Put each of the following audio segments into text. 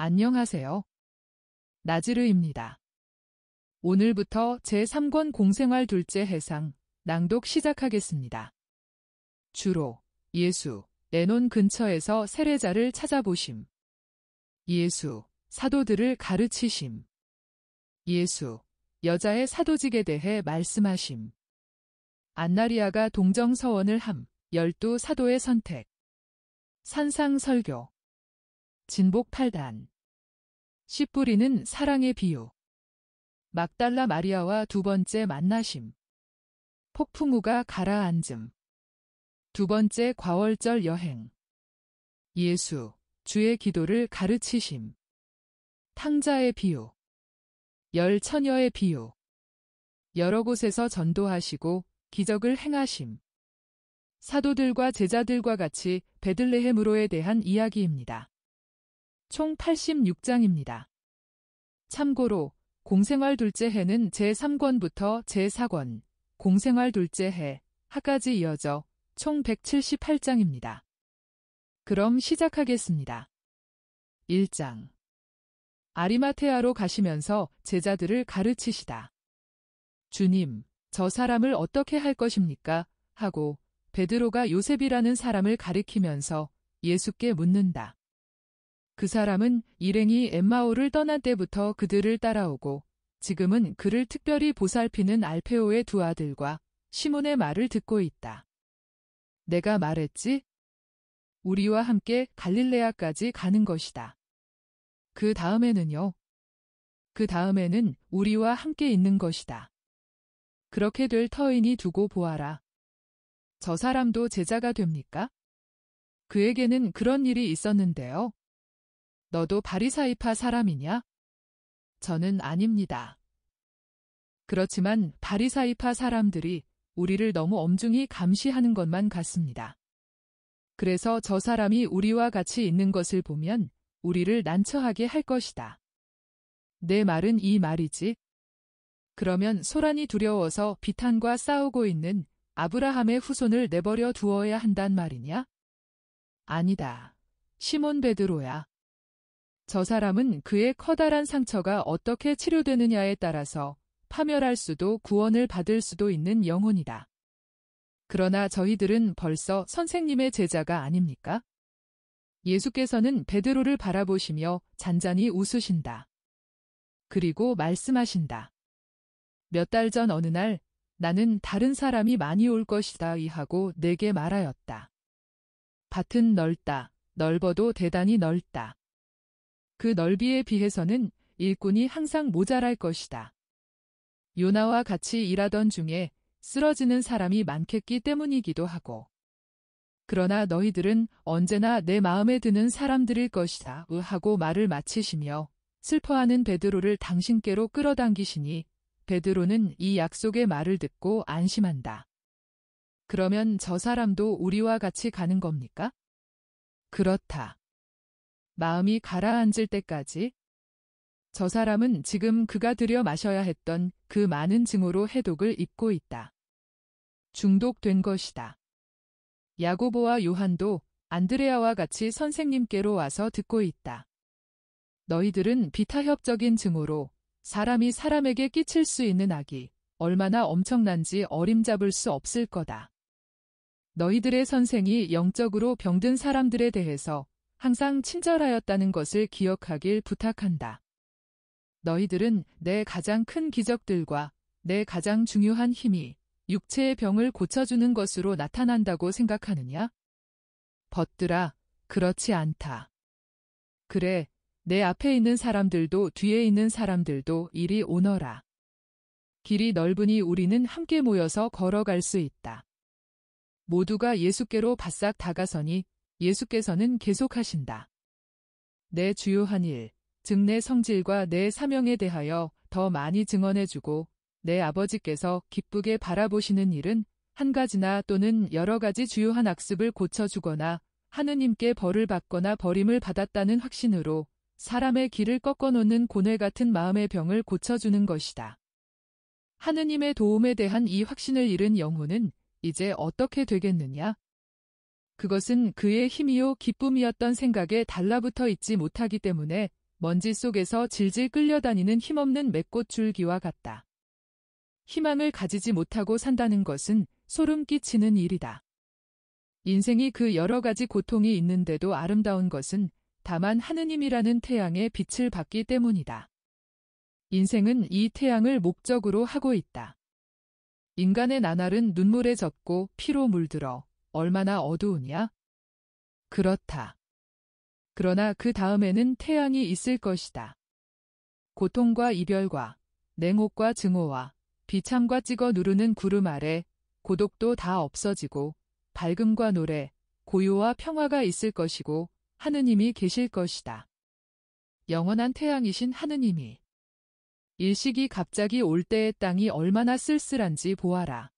안녕하세요. 나지르입니다. 오늘부터 제3권 공생활 둘째 해상 낭독 시작하겠습니다. 주로 예수, 에논 근처에서 세례자를 찾아보심. 예수, 사도들을 가르치심. 예수, 여자의 사도직에 대해 말씀하심. 안나리아가 동정서원을 함, 12 사도의 선택. 산상설교. 진복 8단. 씨 뿌리는 사랑의 비유. 막달라 마리아와 두 번째 만나심. 폭풍우가 가라앉음. 두 번째 과월절 여행. 예수, 주의 기도를 가르치심. 탕자의 비유. 열 처녀의 비유. 여러 곳에서 전도하시고 기적을 행하심. 사도들과 제자들과 같이 베들레헴으로에 대한 이야기입니다. 총 86장입니다. 참고로 공생활 둘째 해는 제3권부터 제4권, 공생활 둘째 해, 하까지 이어져 총 178장입니다. 그럼 시작하겠습니다. 1장. 아리마테아로 가시면서 제자들을 가르치시다. 주님, 저 사람을 어떻게 할 것입니까? 하고 베드로가 요셉이라는 사람을 가리키면서 예수께 묻는다. 그 사람은 일행이 엠마오를 떠난 때부터 그들을 따라오고 지금은 그를 특별히 보살피는 알페오의 두 아들과 시몬의 말을 듣고 있다. 내가 말했지? 우리와 함께 갈릴레아까지 가는 것이다. 그 다음에는요? 그 다음에는 우리와 함께 있는 것이다. 그렇게 될 터이니 두고 보아라. 저 사람도 제자가 됩니까? 그에게는 그런 일이 있었는데요. 너도 바리사이파 사람이냐? 저는 아닙니다. 그렇지만 바리사이파 사람들이 우리를 너무 엄중히 감시하는 것만 같습니다. 그래서 저 사람이 우리와 같이 있는 것을 보면 우리를 난처하게 할 것이다. 내 말은 이 말이지. 그러면 소란이 두려워서 비탄과 싸우고 있는 아브라함의 후손을 내버려 두어야 한단 말이냐? 아니다. 시몬 베드로야. 저 사람은 그의 커다란 상처가 어떻게 치료되느냐에 따라서 파멸할 수도 구원을 받을 수도 있는 영혼이다. 그러나 저희들은 벌써 선생님의 제자가 아닙니까? 예수께서는 베드로를 바라보시며 잔잔히 웃으신다. 그리고 말씀하신다. 몇 달 전 어느 날 나는 다른 사람이 많이 올 것이다 하고 내게 말하였다. 밭은 넓다. 넓어도 대단히 넓다. 그 넓이에 비해서는 일꾼이 항상 모자랄 것이다. 요나와 같이 일하던 중에 쓰러지는 사람이 많겠기 때문이기도 하고. 그러나 너희들은 언제나 내 마음에 드는 사람들일 것이다 하고 말을 마치시며 슬퍼하는 베드로를 당신께로 끌어당기시니 베드로는 이 약속의 말을 듣고 안심한다. 그러면 저 사람도 우리와 같이 가는 겁니까? 그렇다. 마음이 가라앉을 때까지? 저 사람은 지금 그가 들여 마셔야 했던 그 많은 증오로 해독을 입고 있다. 중독된 것이다. 야고보와 요한도 안드레아와 같이 선생님께로 와서 듣고 있다. 너희들은 비타협적인 증오로 사람이 사람에게 끼칠 수 있는 악이 얼마나 엄청난지 어림잡을 수 없을 거다. 너희들의 선생이 영적으로 병든 사람들에 대해서 항상 친절하였다는 것을 기억하길 부탁한다. 너희들은 내 가장 큰 기적들과 내 가장 중요한 힘이 육체의 병을 고쳐주는 것으로 나타난다고 생각하느냐? 벗들아, 그렇지 않다. 그래, 내 앞에 있는 사람들도 뒤에 있는 사람들도 이리 오너라. 길이 넓으니 우리는 함께 모여서 걸어갈 수 있다. 모두가 예수께로 바싹 다가서니 예수께서는 계속하신다. 내 주요한 일, 즉 내 성질과 내 사명에 대하여 더 많이 증언해주고 내 아버지께서 기쁘게 바라보시는 일은 한 가지나 또는 여러 가지 주요한 악습을 고쳐주거나 하느님께 벌을 받거나 버림을 받았다는 확신으로 사람의 길을 꺾어놓는 고뇌 같은 마음의 병을 고쳐주는 것이다. 하느님의 도움에 대한 이 확신을 잃은 영혼은 이제 어떻게 되겠느냐? 그것은 그의 힘이요 기쁨이었던 생각에 달라붙어 있지 못하기 때문에 먼지 속에서 질질 끌려다니는 힘없는 맥꽃 줄기와 같다. 희망을 가지지 못하고 산다는 것은 소름 끼치는 일이다. 인생이 그 여러 가지 고통이 있는데도 아름다운 것은 다만 하느님이라는 태양의 빛을 받기 때문이다. 인생은 이 태양을 목적으로 하고 있다. 인간의 나날은 눈물에 젖고 피로 물들어 얼마나 어두우냐? 그렇다. 그러나 그 다음에는 태양이 있을 것이다. 고통과 이별과 냉혹과 증오와 비참과 찍어 누르는 구름 아래 고독도 다 없어지고 밝음과 노래, 고요와 평화가 있을 것이고 하느님이 계실 것이다. 영원한 태양이신 하느님이. 일식이 갑자기 올 때의 땅이 얼마나 쓸쓸한지 보아라.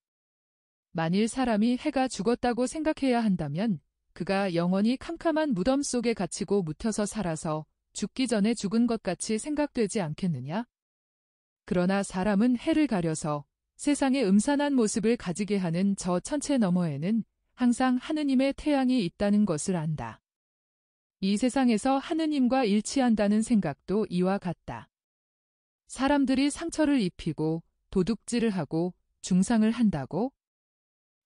만일 사람이 해가 죽었다고 생각해야 한다면 그가 영원히 캄캄한 무덤 속에 갇히고 묻혀서 살아서 죽기 전에 죽은 것 같이 생각되지 않겠느냐? 그러나 사람은 해를 가려서 세상의 음산한 모습을 가지게 하는 저 천체 너머에는 항상 하느님의 태양이 있다는 것을 안다. 이 세상에서 하느님과 일치한다는 생각도 이와 같다. 사람들이 상처를 입히고 도둑질을 하고 중상을 한다고?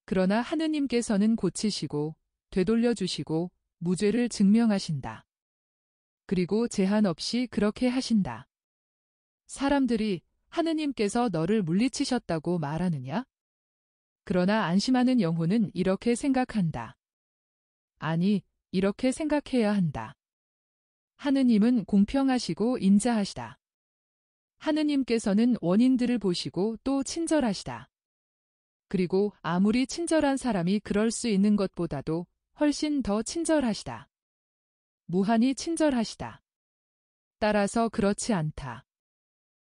그러나 하느님께서는 고치시고 되돌려주시고 무죄를 증명하신다. 그리고 제한 없이 그렇게 하신다. 사람들이 하느님께서 너를 물리치셨다고 말하느냐? 그러나 안심하는 영혼은 이렇게 생각한다. 아니, 이렇게 생각해야 한다. 하느님은 공평하시고 인자하시다. 하느님께서는 원인들을 보시고 또 친절하시다. 그리고 아무리 친절한 사람이 그럴 수 있는 것보다도 훨씬 더 친절하시다. 무한히 친절하시다. 따라서 그렇지 않다.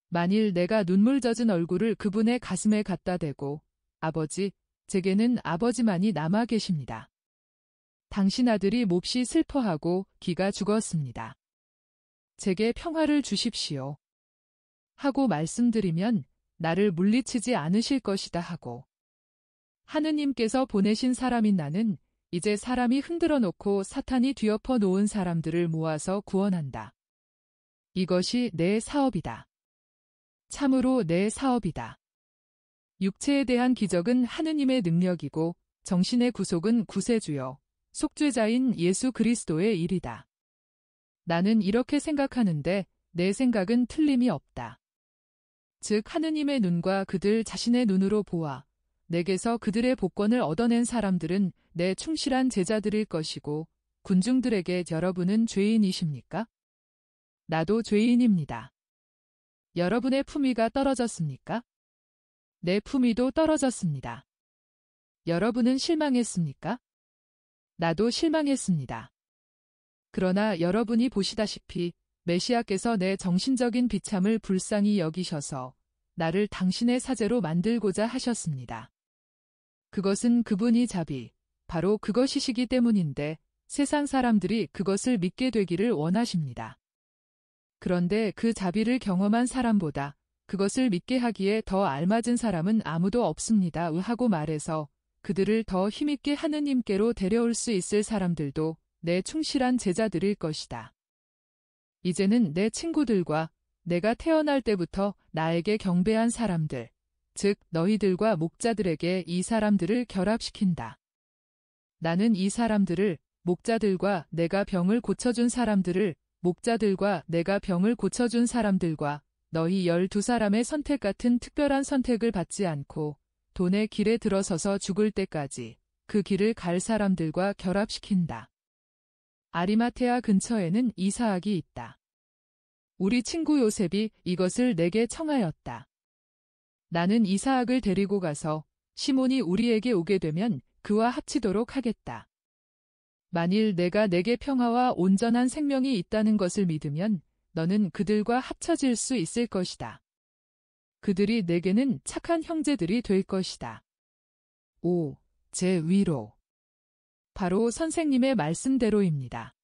만일 내가 눈물 젖은 얼굴을 그분의 가슴에 갖다 대고 아버지, 제게는 아버지만이 남아 계십니다. 당신 아들이 몹시 슬퍼하고 기가 죽었습니다. 제게 평화를 주십시오. 하고 말씀드리면 나를 물리치지 않으실 것이다 하고 하느님께서 보내신 사람인 나는 이제 사람이 흔들어 놓고 사탄이 뒤엎어 놓은 사람들을 모아서 구원한다. 이것이 내 사업이다. 참으로 내 사업이다. 육체에 대한 기적은 하느님의 능력이고 정신의 구속은 구세주여 속죄자인 예수 그리스도의 일이다. 나는 이렇게 생각하는데 내 생각은 틀림이 없다. 즉 하느님의 눈과 그들 자신의 눈으로 보아 내게서 그들의 복권을 얻어낸 사람들은 내 충실한 제자들일 것이고 군중들에게 여러분은 죄인이십니까? 나도 죄인입니다. 여러분의 품위가 떨어졌습니까? 내 품위도 떨어졌습니다. 여러분은 실망했습니까? 나도 실망했습니다. 그러나 여러분이 보시다시피 메시아께서 내 정신적인 비참을 불쌍히 여기셔서 나를 당신의 사제로 만들고자 하셨습니다. 그것은 그분이 자비, 바로 그것이시기 때문인데 세상 사람들이 그것을 믿게 되기를 원하십니다. 그런데 그 자비를 경험한 사람보다 그것을 믿게 하기에 더 알맞은 사람은 아무도 없습니다. 하고 말해서 그들을 더 힘있게 하느님께로 데려올 수 있을 사람들도 내 충실한 제자들일 것이다. 이제는 내 친구들과 내가 태어날 때부터 나에게 경배한 사람들, 즉 너희들과 목자들에게 이 사람들을 결합시킨다. 나는 이 사람들을 목자들과 내가 병을 고쳐준 사람들을 목자들과 내가 병을 고쳐준 사람들과 너희 12사람의 선택 같은 특별한 선택을 받지 않고 돈의 길에 들어서서 죽을 때까지 그 길을 갈 사람들과 결합시킨다. 아리마테아 근처에는 이사학이 있다. 우리 친구 요셉이 이것을 내게 청하였다. 나는 이사학을 데리고 가서 시몬이 우리에게 오게 되면 그와 합치도록 하겠다. 만일 내가 내게 평화와 온전한 생명이 있다는 것을 믿으면 너는 그들과 합쳐질 수 있을 것이다. 그들이 내게는 착한 형제들이 될 것이다. 5. 제 위로. 바로 선생님의 말씀대로입니다.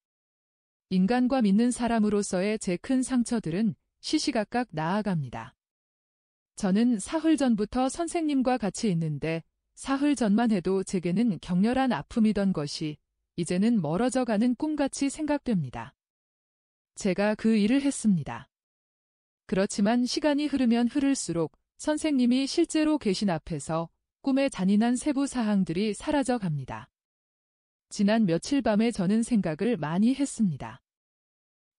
인간과 믿는 사람으로서의 제 큰 상처들은 시시각각 나아갑니다. 저는 사흘 전부터 선생님과 같이 있는데 사흘 전만 해도 제게는 격렬한 아픔이던 것이 이제는 멀어져가는 꿈같이 생각됩니다. 제가 그 일을 했습니다. 그렇지만 시간이 흐르면 흐를수록 선생님이 실제로 계신 앞에서 꿈의 잔인한 세부 사항들이 사라져 갑니다. 지난 며칠 밤에 저는 생각을 많이 했습니다.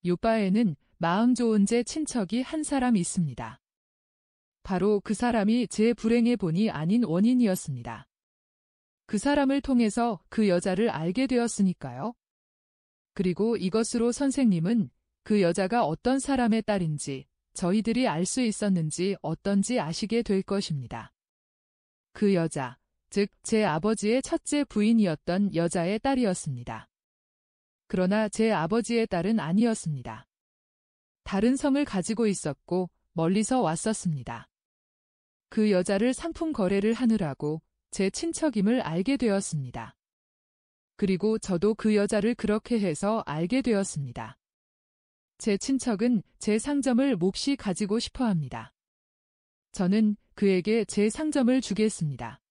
요바에는 마음 좋은 제 친척이 한 사람 있습니다. 바로 그 사람이 제 불행의 본이 아닌 원인이었습니다. 그 사람을 통해서 그 여자를 알게 되었으니까요. 그리고 이것으로 선생님은 그 여자가 어떤 사람의 딸인지, 저희들이 알 수 있었는지 어떤지 아시게 될 것입니다. 그 여자, 즉 제 아버지의 첫째 부인이었던 여자의 딸이었습니다. 그러나 제 아버지의 딸은 아니었습니다. 다른 성을 가지고 있었고 멀리서 왔었습니다. 그 여자를 상품 거래를 하느라고 제 친척임을 알게 되었습니다. 그리고 저도 그 여자를 그렇게 해서 알게 되었습니다. 제 친척은 제 상점을 몹시 가지고 싶어 합니다. 저는 그에게 제 상점을 주겠습니다.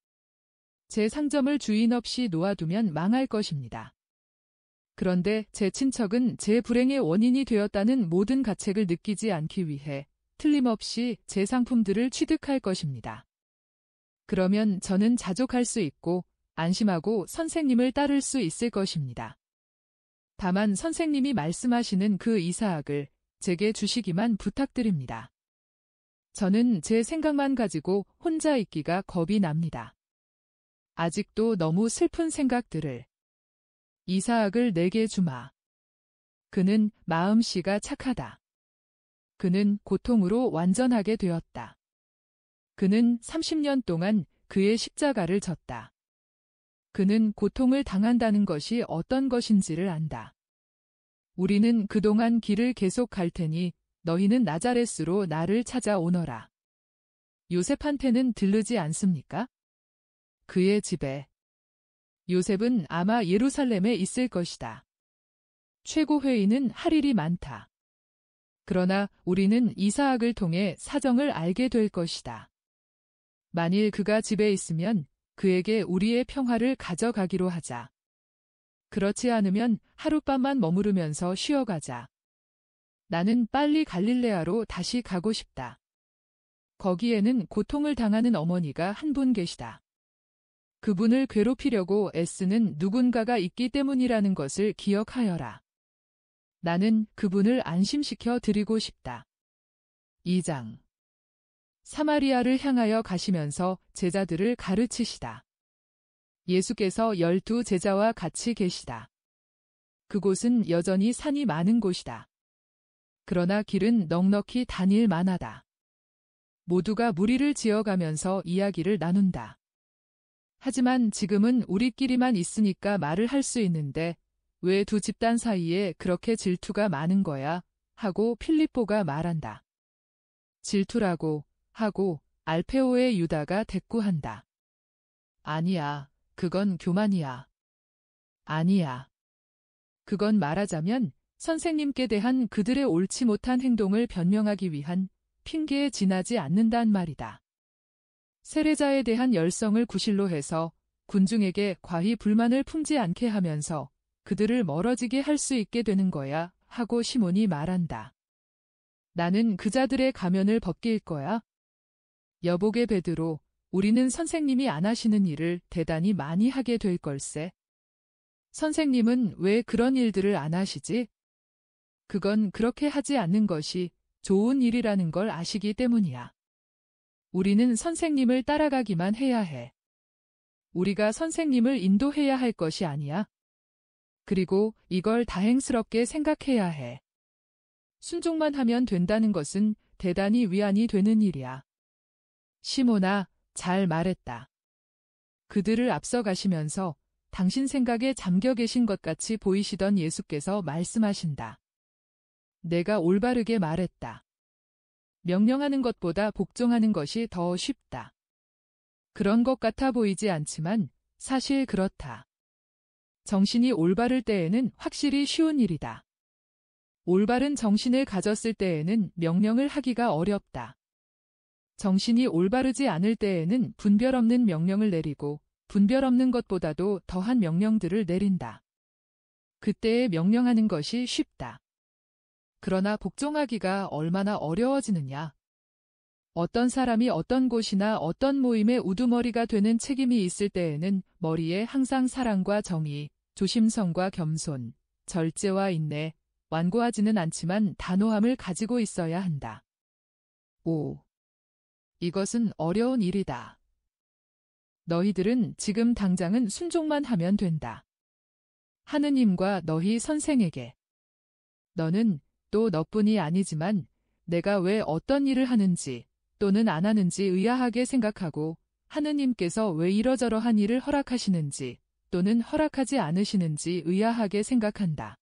제 상점을 주인 없이 놓아두면 망할 것입니다. 그런데 제 친척은 제 불행의 원인이 되었다는 모든 가책을 느끼지 않기 위해 틀림없이 제 상품들을 취득할 것입니다. 그러면 저는 자족할 수 있고 안심하고 선생님을 따를 수 있을 것입니다. 다만 선생님이 말씀하시는 그 이사학을 제게 주시기만 부탁드립니다. 저는 제 생각만 가지고 혼자 있기가 겁이 납니다. 아직도 너무 슬픈 생각들을. 이사학을 내게 주마. 그는 마음씨가 착하다. 그는 고통으로 완전하게 되었다. 그는 30년 동안 그의 십자가를 졌다. 그는 고통을 당한다는 것이 어떤 것인지를 안다. 우리는 그동안 길을 계속 갈 테니 너희는 나자렛으로 나를 찾아오너라. 요셉한테는 들르지 않습니까? 그의 집에. 요셉은 아마 예루살렘에 있을 것이다. 최고회의는 할 일이 많다. 그러나 우리는 이사학을 통해 사정을 알게 될 것이다. 만일 그가 집에 있으면 그에게 우리의 평화를 가져가기로 하자. 그렇지 않으면 하룻밤만 머무르면서 쉬어가자. 나는 빨리 갈릴레아로 다시 가고 싶다. 거기에는 고통을 당하는 어머니가 한 분 계시다. 그분을 괴롭히려고 애쓰는 누군가가 있기 때문이라는 것을 기억하여라. 나는 그분을 안심시켜 드리고 싶다. 2장. 사마리아를 향하여 가시면서 제자들을 가르치시다. 예수께서 12 제자와 같이 계시다. 그곳은 여전히 산이 많은 곳이다. 그러나 길은 넉넉히 다닐 만하다. 모두가 무리를 지어가면서 이야기를 나눈다. 하지만 지금은 우리끼리만 있으니까 말을 할 수 있는데 왜 두 집단 사이에 그렇게 질투가 많은 거야? 하고 필립보가 말한다. 질투라고 하고 알페오의 유다가 대꾸한다. 아니야, 그건 교만이야. 아니야. 그건 말하자면 선생님께 대한 그들의 옳지 못한 행동을 변명하기 위한 핑계에 지나지 않는단 말이다. 세례자에 대한 열성을 구실로 해서 군중에게 과히 불만을 품지 않게 하면서 그들을 멀어지게 할 수 있게 되는 거야 하고 시몬이 말한다. 나는 그자들의 가면을 벗길 거야. 여보게 베드로, 우리는 선생님이 안 하시는 일을 대단히 많이 하게 될 걸세. 선생님은 왜 그런 일들을 안 하시지? 그건 그렇게 하지 않는 것이 좋은 일이라는 걸 아시기 때문이야. 우리는 선생님을 따라가기만 해야 해. 우리가 선생님을 인도해야 할 것이 아니야. 그리고 이걸 다행스럽게 생각해야 해. 순종만 하면 된다는 것은 대단히 위안이 되는 일이야. 시몬아, 잘 말했다. 그들을 앞서가시면서 당신 생각에 잠겨 계신 것 같이 보이시던 예수께서 말씀하신다. 내가 올바르게 말했다. 명령하는 것보다 복종하는 것이 더 쉽다. 그런 것 같아 보이지 않지만 사실 그렇다. 정신이 올바를 때에는 확실히 쉬운 일이다. 올바른 정신을 가졌을 때에는 명령을 하기가 어렵다. 정신이 올바르지 않을 때에는 분별 없는 명령을 내리고 분별 없는 것보다도 더한 명령들을 내린다. 그때에 명령하는 것이 쉽다. 그러나 복종하기가 얼마나 어려워지느냐. 어떤 사람이 어떤 곳이나 어떤 모임의 우두머리가 되는 책임이 있을 때에는 머리에 항상 사랑과 정의, 조심성과 겸손, 절제와 인내, 완고하지는 않지만 단호함을 가지고 있어야 한다. 5. 이것은 어려운 일이다. 너희들은 지금 당장은 순종만 하면 된다. 하느님과 너희 선생에게. 너는 또 너뿐이 아니지만 내가 왜 어떤 일을 하는지 또는 안 하는지 의아하게 생각하고 하느님께서 왜 이러저러한 일을 허락하시는지 또는 허락하지 않으시는지 의아하게 생각한다.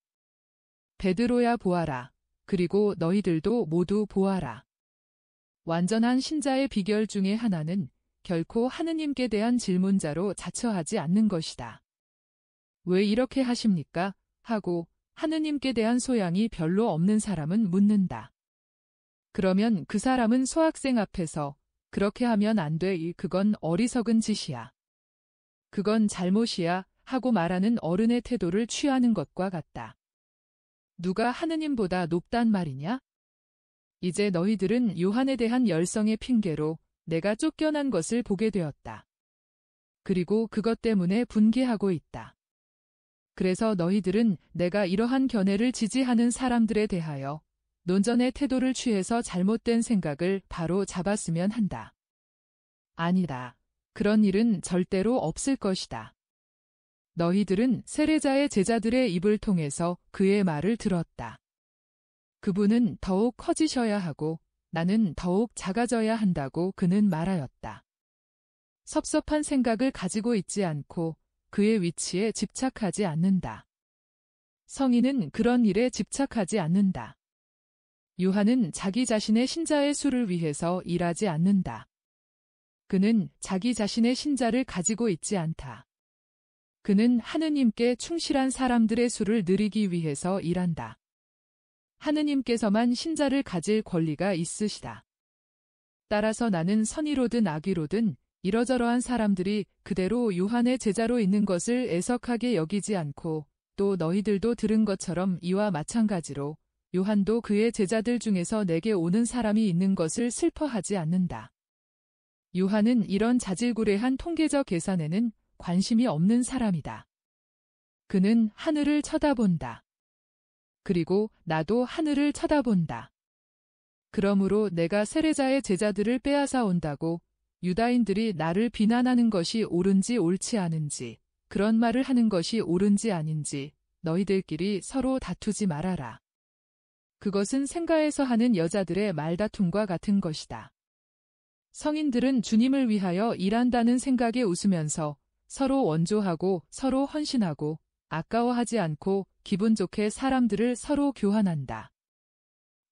베드로야 보아라. 그리고 너희들도 모두 보아라. 완전한 신자의 비결 중에 하나는 결코 하느님께 대한 질문자로 자처하지 않는 것이다. 왜 이렇게 하십니까? 하고 하느님께 대한 소양이 별로 없는 사람은 묻는다. 그러면 그 사람은 소학생 앞에서 그렇게 하면 안 돼. 그건 어리석은 짓이야. 그건 잘못이야. 하고 말하는 어른의 태도를 취하는 것과 같다. 누가 하느님보다 높단 말이냐? 이제 너희들은 요한에 대한 열성의 핑계로 내가 쫓겨난 것을 보게 되었다. 그리고 그것 때문에 분개하고 있다. 그래서 너희들은 내가 이러한 견해를 지지하는 사람들에 대하여 논전의 태도를 취해서 잘못된 생각을 바로 잡았으면 한다. 아니다. 그런 일은 절대로 없을 것이다. 너희들은 세례자의 제자들의 입을 통해서 그의 말을 들었다. 그분은 더욱 커지셔야 하고 나는 더욱 작아져야 한다고 그는 말하였다. 섭섭한 생각을 가지고 있지 않고 그의 위치에 집착하지 않는다. 성인은 그런 일에 집착하지 않는다. 요한은 자기 자신의 신자의 수를 위해서 일하지 않는다. 그는 자기 자신의 신자를 가지고 있지 않다. 그는 하느님께 충실한 사람들의 수를 늘리기 위해서 일한다. 하느님께서만 신자를 가질 권리가 있으시다. 따라서 나는 선의로든 악의로든 이러저러한 사람들이 그대로 요한의 제자로 있는 것을 애석하게 여기지 않고 또 너희들도 들은 것처럼 이와 마찬가지로 요한도 그의 제자들 중에서 내게 오는 사람이 있는 것을 슬퍼하지 않는다. 요한은 이런 자질구레한 통계적 계산에는 관심이 없는 사람이다. 그는 하늘을 쳐다본다. 그리고 나도 하늘을 쳐다본다. 그러므로 내가 세례자의 제자들을 빼앗아 온다고 유다인들이 나를 비난하는 것이 옳은지 옳지 않은지, 그런 말을 하는 것이 옳은지 아닌지 너희들끼리 서로 다투지 말아라. 그것은 생가에서 하는 여자들의 말다툼과 같은 것이다. 성인들은 주님을 위하여 일한다는 생각에 웃으면서 서로 원조하고 서로 헌신하고 아까워하지 않고 기분 좋게 사람들을 서로 교환한다.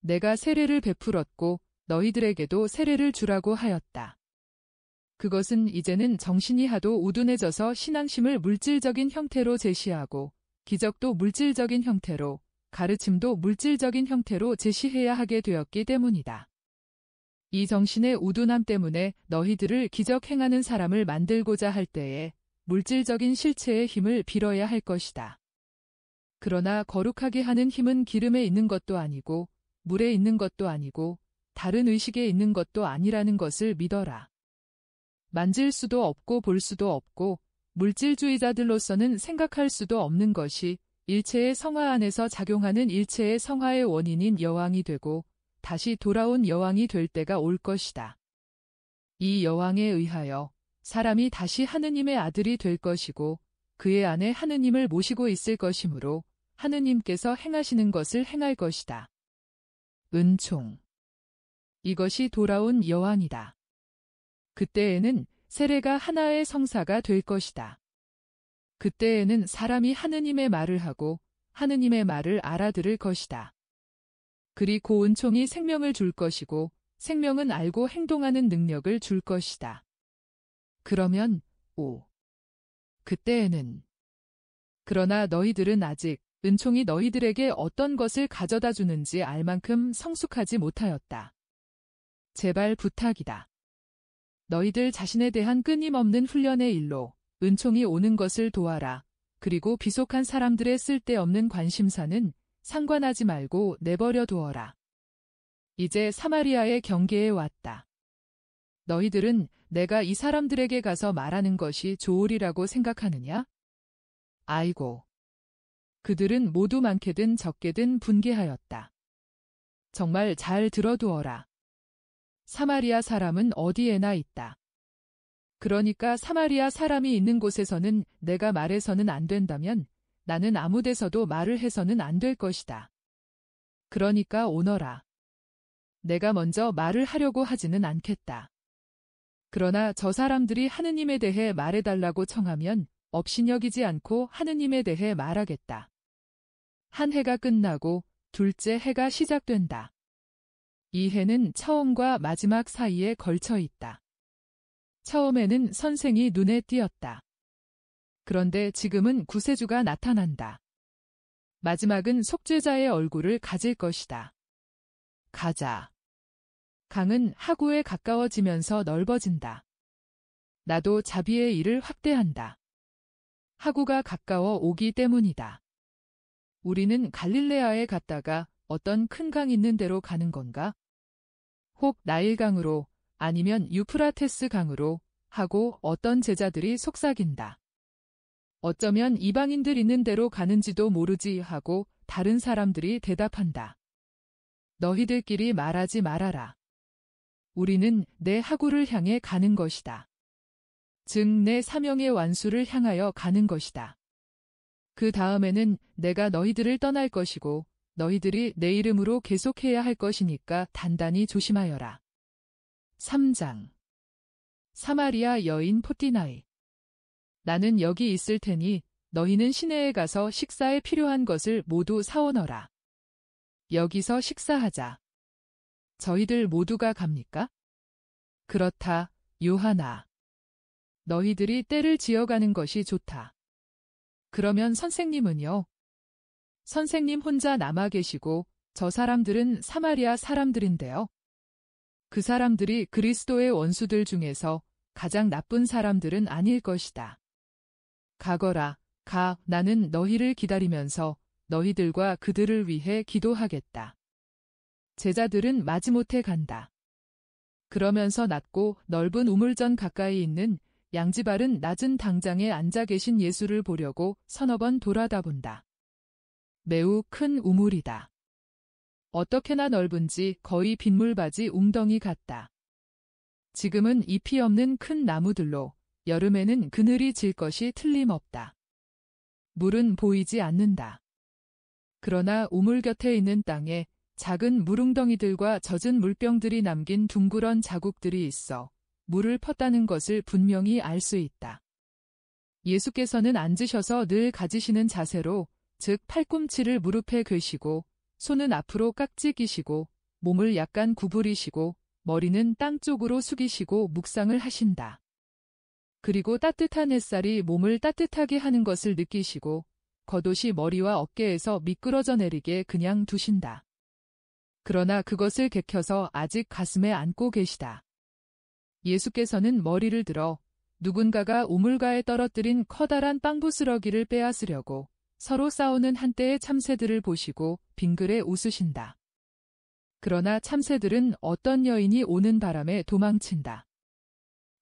내가 세례를 베풀었고 너희들에게도 세례를 주라고 하였다. 그것은 이제는 정신이 하도 우둔해져서 신앙심을 물질적인 형태로 제시하고 기적도 물질적인 형태로 가르침도 물질적인 형태로 제시해야 하게 되었기 때문이다. 이 정신의 우둔함 때문에 너희들을 기적 행하는 사람을 만들고자 할 때에 물질적인 실체의 힘을 빌어야 할 것이다. 그러나 거룩하게 하는 힘은 기름에 있는 것도 아니고 물에 있는 것도 아니고 다른 의식에 있는 것도 아니라는 것을 믿어라. 만질 수도 없고 볼 수도 없고 물질주의자들로서는 생각할 수도 없는 것이 일체의 성화 안에서 작용하는 일체의 성화의 원인인 여왕이 되고 다시 돌아온 여왕이 될 때가 올 것이다. 이 여왕에 의하여 사람이 다시 하느님의 아들이 될 것이고 그의 안에 하느님을 모시고 있을 것이므로 하느님께서 행하시는 것을 행할 것이다. 은총. 이것이 돌아온 여왕이다. 그때에는 세례가 하나의 성사가 될 것이다. 그때에는 사람이 하느님의 말을 하고 하느님의 말을 알아들을 것이다. 그리고 은총이 생명을 줄 것이고 생명은 알고 행동하는 능력을 줄 것이다. 그러면 5. 그때에는 그러나 너희들은 아직 은총이 너희들에게 어떤 것을 가져다 주는지 알 만큼 성숙하지 못하였다. 제발 부탁이다. 너희들 자신에 대한 끊임없는 훈련의 일로 은총이 오는 것을 도와라. 그리고 비속한 사람들의 쓸데없는 관심사는 상관하지 말고 내버려 두어라. 이제 사마리아의 경계에 왔다. 너희들은 내가 이 사람들에게 가서 말하는 것이 좋으리라고 생각하느냐? 아이고. 그들은 모두 많게든 적게든 분개하였다. 정말 잘 들어두어라. 사마리아 사람은 어디에나 있다. 그러니까 사마리아 사람이 있는 곳에서는 내가 말해서는 안 된다면 나는 아무 데서도 말을 해서는 안 될 것이다. 그러니까 오너라. 내가 먼저 말을 하려고 하지는 않겠다. 그러나 저 사람들이 하느님에 대해 말해달라고 청하면 업신여기지 않고 하느님에 대해 말하겠다. 한 해가 끝나고 둘째 해가 시작된다. 이 해는 처음과 마지막 사이에 걸쳐 있다. 처음에는 선생이 눈에 띄었다. 그런데 지금은 구세주가 나타난다. 마지막은 속죄자의 얼굴을 가질 것이다. 가자. 강은 하구에 가까워지면서 넓어진다. 나도 자비의 일을 확대한다. 하구가 가까워 오기 때문이다. 우리는 갈릴레아에 갔다가 어떤 큰 강 있는 데로 가는 건가? 혹 나일강으로 아니면 유프라테스 강으로 하고 어떤 제자들이 속삭인다. 어쩌면 이방인들 있는 데로 가는지도 모르지 하고 다른 사람들이 대답한다. 너희들끼리 말하지 말아라. 우리는 내 하구를 향해 가는 것이다. 즉 내 사명의 완수를 향하여 가는 것이다. 그 다음에는 내가 너희들을 떠날 것이고 너희들이 내 이름으로 계속해야 할 것이니까 단단히 조심하여라. 3장 사마리아 여인 포티나이. 나는 여기 있을 테니 너희는 시내에 가서 식사에 필요한 것을 모두 사오너라. 여기서 식사하자. 저희들 모두가 갑니까? 그렇다, 요하나. 너희들이 때를 지어가는 것이 좋다. 그러면 선생님은요? 선생님 혼자 남아 계시고 저 사람들은 사마리아 사람들인데요. 그 사람들이 그리스도의 원수들 중에서 가장 나쁜 사람들은 아닐 것이다. 가거라, 가, 나는 너희를 기다리면서 너희들과 그들을 위해 기도하겠다. 제자들은 마지못해 간다. 그러면서 낮고 넓은 우물전 가까이 있는 양지바른 낮은 당장에 앉아 계신 예수를 보려고 서너 번 돌아다본다. 매우 큰 우물이다. 어떻게나 넓은지 거의 빗물바지 웅덩이 같다. 지금은 잎이 없는 큰 나무들로 여름에는 그늘이 질 것이 틀림없다. 물은 보이지 않는다. 그러나 우물 곁에 있는 땅에 작은 물웅덩이들과 젖은 물병들이 남긴 둥그런 자국들이 있어 물을 펐다는 것을 분명히 알 수 있다. 예수께서는 앉으셔서 늘 가지시는 자세로, 즉 팔꿈치를 무릎에 그시고 손은 앞으로 깍지 끼시고 몸을 약간 구부리시고 머리는 땅 쪽으로 숙이시고 묵상을 하신다. 그리고 따뜻한 햇살이 몸을 따뜻하게 하는 것을 느끼시고 겉옷이 머리와 어깨에서 미끄러져 내리게 그냥 두신다. 그러나 그것을 개켜서 아직 가슴에 안고 계시다. 예수께서는 머리를 들어 누군가가 우물가에 떨어뜨린 커다란 빵부스러기를 빼앗으려고 서로 싸우는 한때의 참새들을 보시고 빙그레 웃으신다. 그러나 참새들은 어떤 여인이 오는 바람에 도망친다.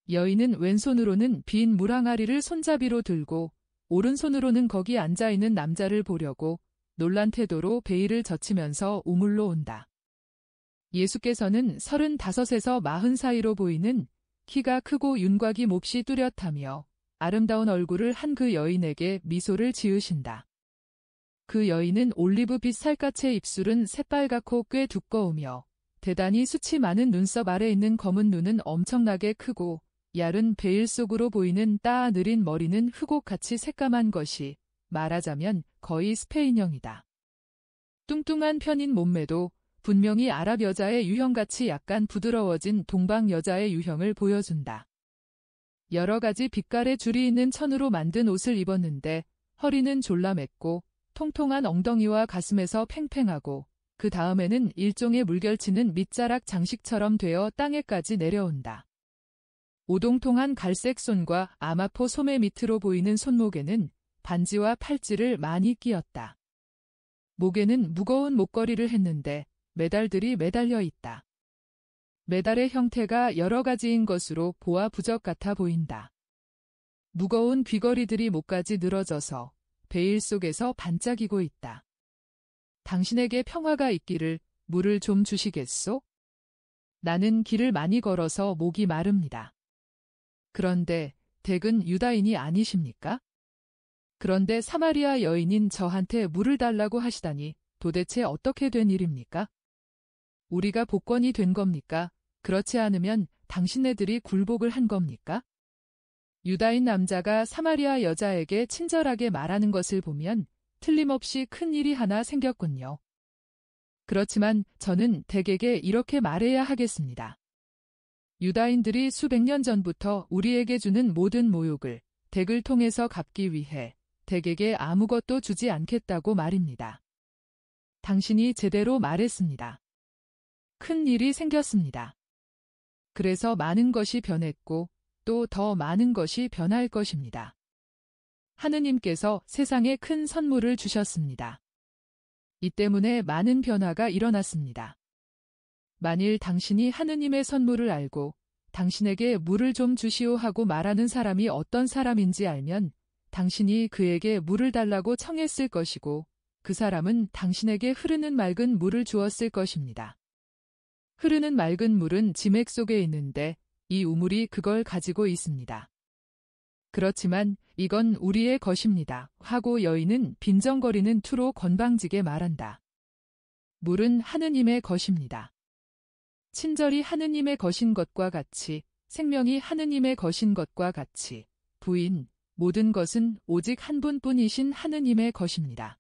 여인은 왼손으로는 빈 물항아리를 손잡이로 들고 오른손으로는 거기 앉아있는 남자를 보려고 놀란 태도로 베일을 젖히면서 우물로 온다. 예수께서는 35에서 40 사이로 보이는 키가 크고 윤곽이 몹시 뚜렷하며 아름다운 얼굴을 한 그 여인에게 미소를 지으신다. 그 여인은 올리브빛 살갗의 입술은 새빨갛고 꽤 두꺼우며 대단히 수치 많은 눈썹 아래 있는 검은 눈은 엄청나게 크고 얇은 베일 속으로 보이는 따 느린 머리는 흑옥같이 새까만 것이 말하자면 거의 스페인형이다. 뚱뚱한 편인 몸매도 분명히 아랍 여자의 유형같이 약간 부드러워진 동방 여자의 유형을 보여준다. 여러 가지 빛깔의 줄이 있는 천으로 만든 옷을 입었는데 허리는 졸라맸고 통통한 엉덩이와 가슴에서 팽팽하고 그 다음에는 일종의 물결치는 밑자락 장식처럼 되어 땅에까지 내려온다. 오동통한 갈색 손과 아마포 소매 밑으로 보이는 손목에는 반지와 팔찌를 많이 끼었다. 목에는 무거운 목걸이를 했는데 메달들이 매달려 있다. 메달의 형태가 여러 가지인 것으로 보아 부적 같아 보인다. 무거운 귀걸이들이 목까지 늘어져서 베일 속에서 반짝이고 있다. 당신에게 평화가 있기를 물을 좀 주시겠소? 나는 길을 많이 걸어서 목이 마릅니다. 그런데 댁은 유다인이 아니십니까? 그런데 사마리아 여인인 저한테 물을 달라고 하시다니 도대체 어떻게 된 일입니까? 우리가 복권이 된 겁니까? 그렇지 않으면 당신네들이 굴복을 한 겁니까? 유다인 남자가 사마리아 여자에게 친절하게 말하는 것을 보면 틀림없이 큰 일이 하나 생겼군요. 그렇지만 저는 댁에게 이렇게 말해야 하겠습니다. 유다인들이 수백 년 전부터 우리에게 주는 모든 모욕을 댁을 통해서 갚기 위해 댁에게 아무것도 주지 않겠다고 말입니다. 당신이 제대로 말했습니다. 큰 일이 생겼습니다. 그래서 많은 것이 변했고 또 더 많은 것이 변할 것입니다. 하느님께서 세상에 큰 선물을 주셨습니다. 이 때문에 많은 변화가 일어났습니다. 만일 당신이 하느님의 선물을 알고 당신에게 물을 좀 주시오 하고 말하는 사람이 어떤 사람인지 알면 당신이 그에게 물을 달라고 청했을 것이고 그 사람은 당신에게 흐르는 맑은 물을 주었을 것입니다. 흐르는 맑은 물은 지맥 속에 있는데 이 우물이 그걸 가지고 있습니다. 그렇지만 이건 우리의 것입니다. 하고 여인은 빈정거리는 투로 건방지게 말한다. 물은 하느님의 것입니다. 친절이 하느님의 것인 것과 같이 생명이 하느님의 것인 것과 같이 부인, 모든 것은 오직 한 분뿐이신 하느님의 것입니다.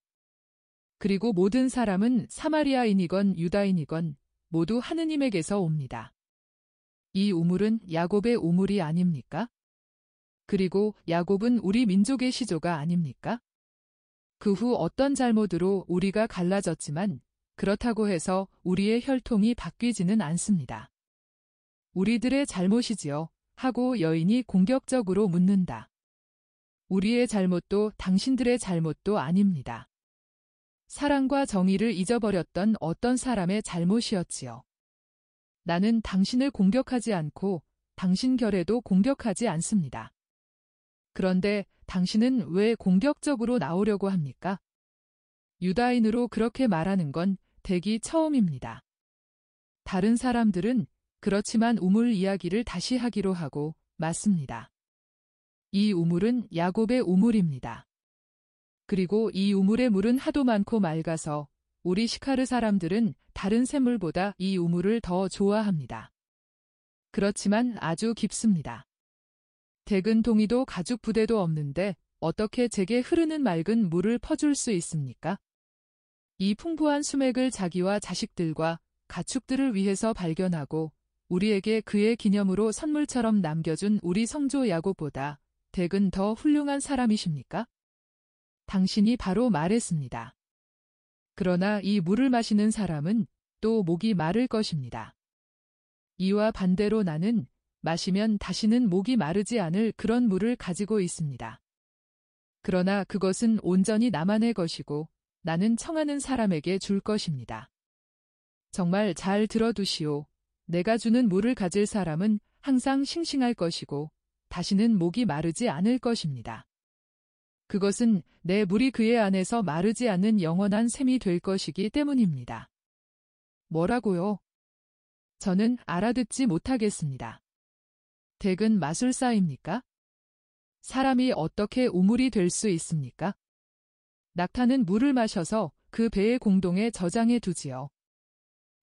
그리고 모든 사람은 사마리아인이건 유다인이건 모두 하느님에게서 옵니다. 이 우물은 야곱의 우물이 아닙니까? 그리고 야곱은 우리 민족의 시조가 아닙니까? 그 후 어떤 잘못으로 우리가 갈라졌지만 그렇다고 해서 우리의 혈통이 바뀌지는 않습니다. 우리들의 잘못이지요? 하고 여인이 공격적으로 묻는다. 우리의 잘못도 당신들의 잘못도 아닙니다. 사랑과 정의를 잊어버렸던 어떤 사람의 잘못이었지요. 나는 당신을 공격하지 않고 당신 결에도 공격하지 않습니다. 그런데 당신은 왜 공격적으로 나오려고 합니까? 유다인으로 그렇게 말하는 건 댁이 처음입니다. 다른 사람들은 그렇지만 우물 이야기를 다시 하기로 하고 맞습니다. 이 우물은 야곱의 우물입니다. 그리고 이 우물의 물은 하도 많고 맑아서 우리 시카르 사람들은 다른 샘물보다 이 우물을 더 좋아합니다. 그렇지만 아주 깊습니다. 댁은 동이도 가죽 부대도 없는데 어떻게 제게 흐르는 맑은 물을 퍼줄 수 있습니까? 이 풍부한 수맥을 자기와 자식들과 가축들을 위해서 발견하고 우리에게 그의 기념으로 선물처럼 남겨준 우리 성조 야곱보다 댁은 더 훌륭한 사람이십니까? 당신이 바로 말했습니다. 그러나 이 물을 마시는 사람은 또 목이 마를 것입니다. 이와 반대로 나는 마시면 다시는 목이 마르지 않을 그런 물을 가지고 있습니다. 그러나 그것은 온전히 나만의 것이고 나는 청하는 사람에게 줄 것입니다. 정말 잘 들어두시오. 내가 주는 물을 가질 사람은 항상 싱싱할 것이고 다시는 목이 마르지 않을 것입니다. 그것은 내 물이 그의 안에서 마르지 않는 영원한 샘이 될 것이기 때문입니다. 뭐라고요? 저는 알아듣지 못하겠습니다. 댁은 마술사입니까? 사람이 어떻게 우물이 될 수 있습니까? 낙타는 물을 마셔서 그 배의 공동에 저장해 두지요.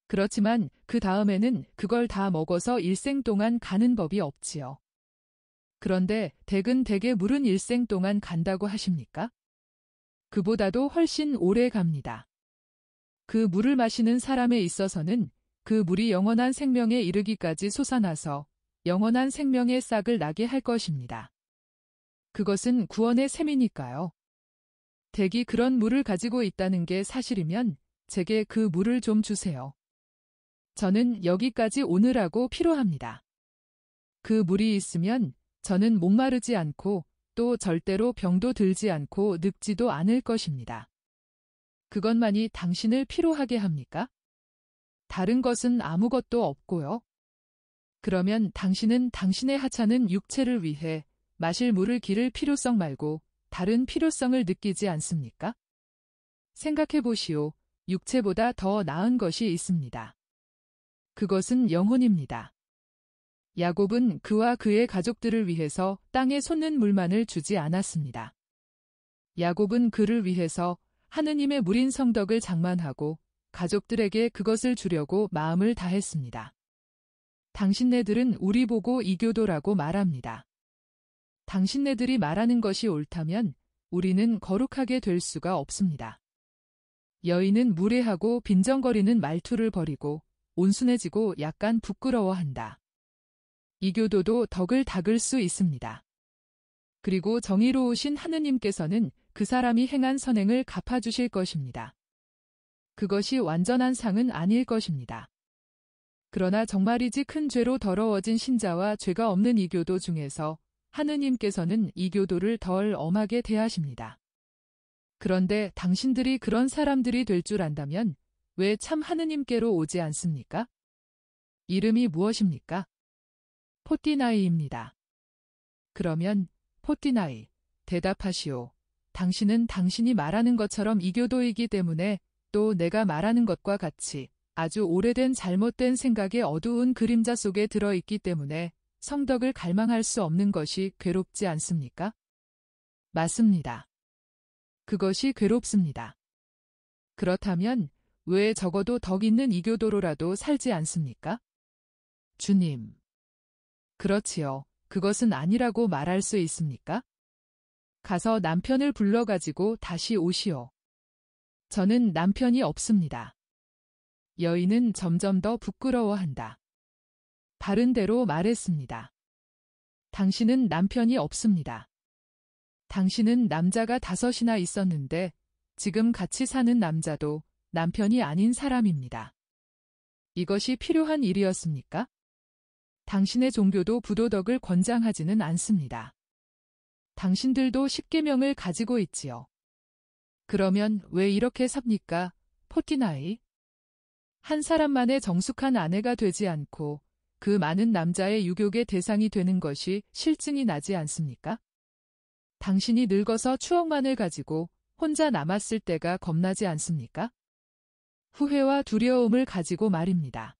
그렇지만 그 다음에는 그걸 다 먹어서 일생 동안 가는 법이 없지요. 그런데 댁은 댁의 물은 일생 동안 간다고 하십니까? 그보다도 훨씬 오래 갑니다. 그 물을 마시는 사람에 있어서는 그 물이 영원한 생명에 이르기까지 솟아나서 영원한 생명의 싹을 나게 할 것입니다. 그것은 구원의 샘이니까요. 댁이 그런 물을 가지고 있다는 게 사실이면 제게 그 물을 좀 주세요. 저는 여기까지 오느라고 필요합니다. 그 물이 있으면 저는 목마르지 않고 또 절대로 병도 들지 않고 늙지도 않을 것입니다. 그것만이 당신을 피로하게 합니까? 다른 것은 아무것도 없고요. 그러면 당신은 당신의 하찮은 육체를 위해 마실 물을 기를 필요성 말고 다른 필요성을 느끼지 않습니까? 생각해 보시오. 육체보다 더 나은 것이 있습니다. 그것은 영혼입니다. 야곱은 그와 그의 가족들을 위해서 땅에 솟는 물만을 주지 않았습니다. 야곱은 그를 위해서 하느님의 물인 성덕을 장만하고 가족들에게 그것을 주려고 마음을 다했습니다. 당신네들은 우리 보고 이교도라고 말합니다. 당신네들이 말하는 것이 옳다면 우리는 거룩하게 될 수가 없습니다. 여인은 무례하고 빈정거리는 말투를 버리고 온순해지고 약간 부끄러워한다. 이교도도 덕을 닦을 수 있습니다. 그리고 정의로우신 하느님께서는 그 사람이 행한 선행을 갚아주실 것입니다. 그것이 완전한 상은 아닐 것입니다. 그러나 정말이지 큰 죄로 더러워진 신자와 죄가 없는 이교도 중에서 하느님께서는 이교도를 덜 엄하게 대하십니다. 그런데 당신들이 그런 사람들이 될 줄 안다면 왜 참 하느님께로 오지 않습니까? 이름이 무엇입니까? 포띠나이입니다. 그러면 포띠나이, 대답하시오. 당신은 당신이 말하는 것처럼 이교도이기 때문에 또 내가 말하는 것과 같이 아주 오래된 잘못된 생각의 어두운 그림자 속에 들어있기 때문에 성덕을 갈망할 수 없는 것이 괴롭지 않습니까? 맞습니다. 그것이 괴롭습니다. 그렇다면 왜 적어도 덕 있는 이교도로라도 살지 않습니까? 주님. 그렇지요. 그것은 아니라고 말할 수 있습니까? 가서 남편을 불러가지고 다시 오시오. 저는 남편이 없습니다. 여인은 점점 더 부끄러워한다. 바른 대로 말했습니다. 당신은 남편이 없습니다. 당신은 남자가 5이나 있었는데 지금 같이 사는 남자도 남편이 아닌 사람입니다. 이것이 필요한 일이었습니까? 당신의 종교도 부도덕을 권장하지는 않습니다. 당신들도 십계명을 가지고 있지요. 그러면 왜 이렇게 삽니까, 포티나이? 한 사람만의 정숙한 아내가 되지 않고 그 많은 남자의 유욕의 대상이 되는 것이 실증이 나지 않습니까? 당신이 늙어서 추억만을 가지고 혼자 남았을 때가 겁나지 않습니까? 후회와 두려움을 가지고 말입니다.